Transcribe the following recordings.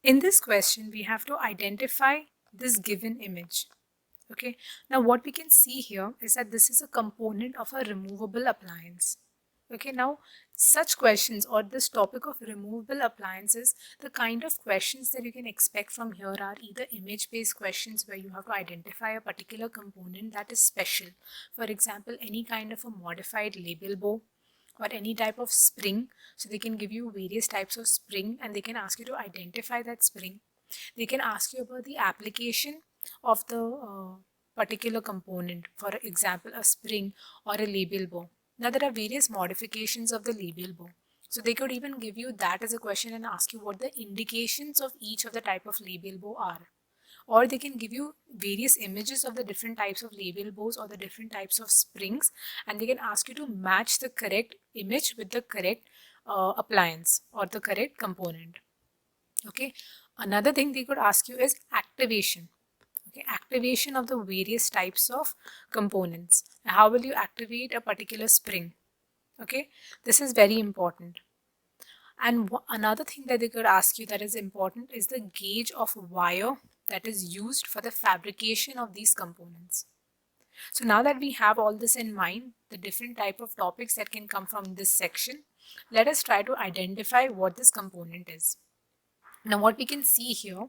In this question, we have to identify this given image. Okay, now what we can see here is that this is a component of a removable appliance. Okay, now such questions or this topic of removable appliances, the kind of questions that you can expect from here are either image-based questions where you have to identify a particular component that is special. For example, any kind of a modified labial bow or any type of spring. So they can give you various types of spring and they can ask you to identify that spring. They can ask you about the application of the particular component, for example, a spring or a labial bow. Now, there are various modifications of the labial bow. So they could even give you that as a question and ask you what the indications of each of the type of labial bow are. Or they can give you various images of the different types of labial bows or the different types of springs, and they can ask you to match the correct image with the correct appliance or the correct component. Okay, another thing they could ask you is activation. Okay, activation of the various types of components. How will you activate a particular spring? Okay, this is very important. And another thing that they could ask you that is important is the gauge of wire that is used for the fabrication of these components. So now that we have all this in mind, the different type of topics that can come from this section, let us try to identify what this component is. Now what we can see here,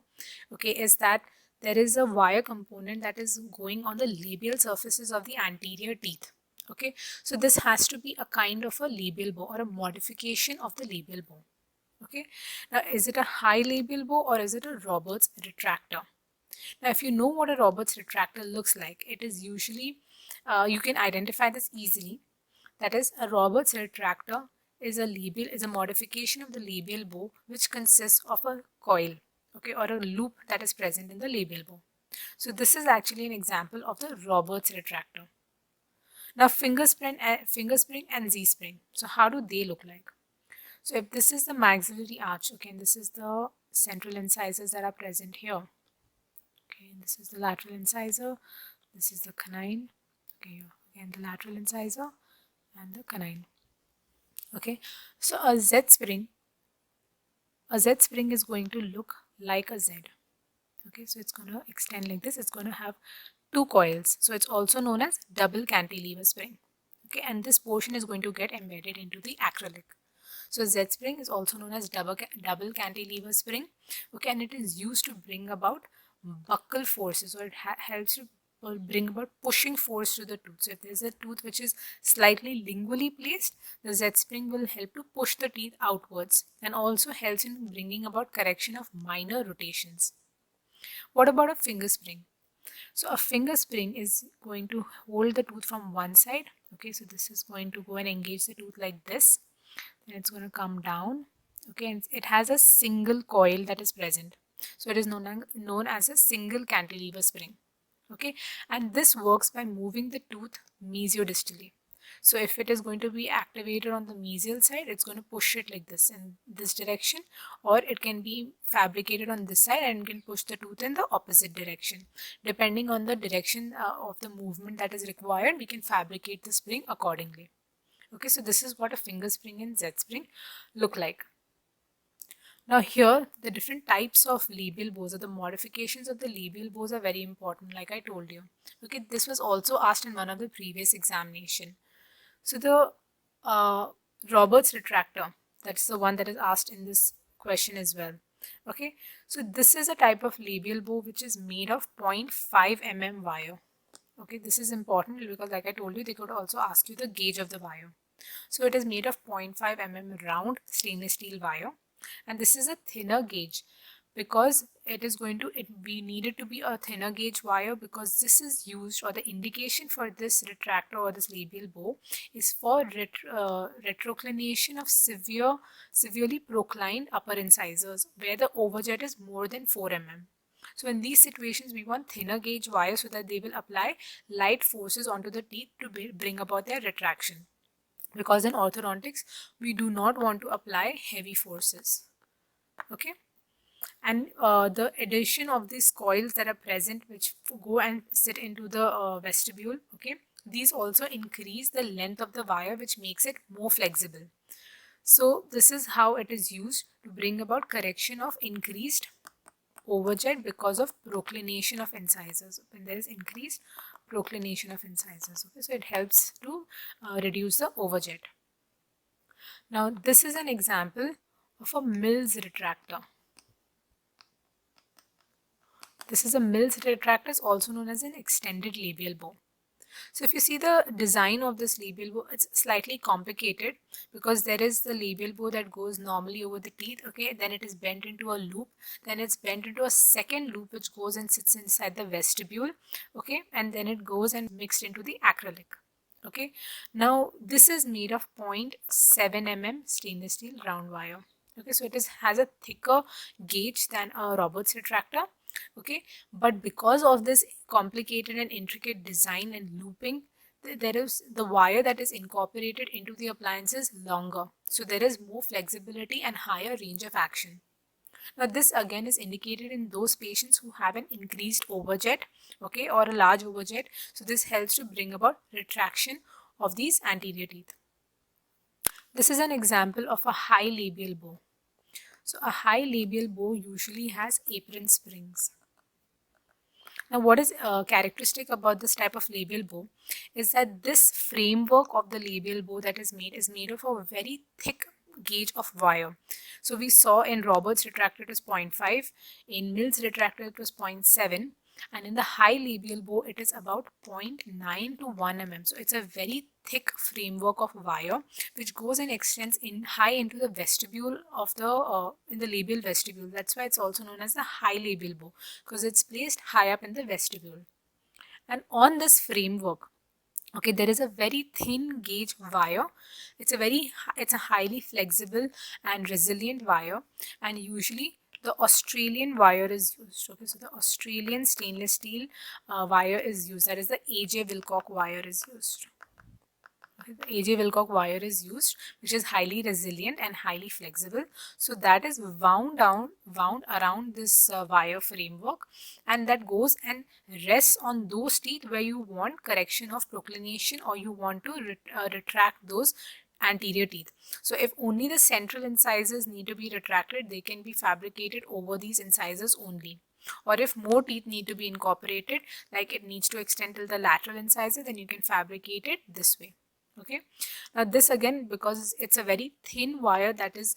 okay, is that there is a wire component that is going on the labial surfaces of the anterior teeth. Okay, so this has to be a kind of a labial bow or a modification of the labial bow. Okay, now is it a high labial bow or is it a Roberts retractor? Now if you know what a Roberts retractor looks like, it is usually, you can identify this easily. That is, a Roberts retractor is a modification of the labial bow which consists of a coil, okay, or a loop that is present in the labial bow. So this is actually an example of the Roberts retractor. Now finger spring and Z spring. So how do they look like? So if this is the maxillary arch, okay, and this is the central incisors that are present here. Okay, and this is the lateral incisor, this is the canine, okay, again the lateral incisor and the canine. Okay, so a Z spring is going to look like a Z. Okay, so it's going to extend like this. It's going to have two coils. So it's also known as double cantilever spring. Okay, and this portion is going to get embedded into the acrylic. So Z spring is also known as double cantilever spring. Okay, and it is used to bring about buccal forces, or it helps to bring about pushing force to the tooth. So if there's a tooth which is slightly lingually placed, the Z spring will help to push the teeth outwards and also helps in bringing about correction of minor rotations. What about a finger spring? So a finger spring is going to hold the tooth from one side. Okay, so this is going to go and engage the tooth like this. Then it's going to come down. Okay, and it has a single coil that is present. So it is known as a single cantilever spring. Okay, and this works by moving the tooth mesiodistally. So if it is going to be activated on the mesial side, it's going to push it like this in this direction, or it can be fabricated on this side and can push the tooth in the opposite direction. Depending on the direction of the movement that is required, we can fabricate the spring accordingly. Okay, so this is what a finger spring and Z spring look like. Now here, the different types of labial bows or the modifications of the labial bows are very important, like I told you. Okay, this was also asked in one of the previous examination. So the Roberts retractor, that's the one that is asked in this question as well. Okay, so this is a type of labial bow which is made of 0.5 mm wire. Okay, this is important because like I told you, they could also ask you the gauge of the wire. So it is made of 0.5 mm round stainless steel wire, and this is a thinner gauge because we need it to be a thinner gauge wire because this is used, or the indication for this retractor or this labial bow is for retroclination of severely proclined upper incisors where the overjet is more than 4 mm. So in these situations, we want thinner gauge wire so that they will apply light forces onto the teeth to bring about their retraction. Because in orthodontics, we do not want to apply heavy forces. Okay, and the addition of these coils that are present which go and sit into the vestibule, okay, these also increase the length of the wire which makes it more flexible. So this is how it is used to bring about correction of increased overjet because of proclination of incisors. When there is increased proclination of incisors, okay, so it helps to reduce the overjet. Now this is an example of a Mills retractor. This is a Mills retractor, is also known as an extended labial bow. So if you see the design of this labial bow, it's slightly complicated because there is the labial bow that goes normally over the teeth, okay, then it is bent into a loop, then it's bent into a second loop which goes and sits inside the vestibule, okay, and then it goes and mixed into the acrylic. Okay, now this is made of 0.7 mm stainless steel round wire. Okay, so it has a thicker gauge than a Roberts retractor. Okay, but because of this complicated and intricate design and looping, there is the wire that is incorporated into the appliance is longer, so there is more flexibility and higher range of action. Now this again is indicated in those patients who have an increased overjet, okay, or a large overjet. So this helps to bring about retraction of these anterior teeth. This is an example of a high labial bow. So a high labial bow usually has apron springs. Now what is characteristic about this type of labial bow is that this framework of the labial bow that is made of a very thick gauge of wire. So we saw in Roberts retractor it was 0.5, in Mills retractor it was 0.7, and in the high labial bow it is about 0.9 to 1 mm. So it's a very thick framework of wire which goes and extends in high into the vestibule of the in the labial vestibule. That's why it's also known as the high labial bow, because it's placed high up in the vestibule. And on this framework, okay, there is a very thin gauge wire. It's a highly flexible and resilient wire, and usually the Australian wire is used. Okay, so the Australian stainless steel wire is used. That is the AJ Wilcock wire is used. Okay, the AJ Wilcock wire is used, which is highly resilient and highly flexible. So that is wound around this wire framework, and that goes and rests on those teeth where you want correction of proclination, or you want to retract those anterior teeth. So if only the central incisors need to be retracted, they can be fabricated over these incisors only. Or if more teeth need to be incorporated, like it needs to extend till the lateral incisor, then you can fabricate it this way. Okay, now this again, because it's a very thin wire that is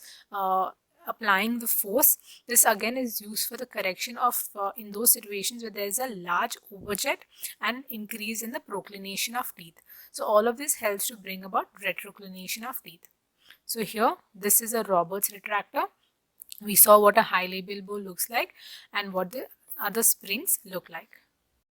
applying the force, this again is used for the correction of in those situations where there is a large overjet and increase in the proclination of teeth. So all of this helps to bring about retroclination of teeth. So here this is a Roberts retractor. We saw what a high labial bow looks like and what the other springs look like.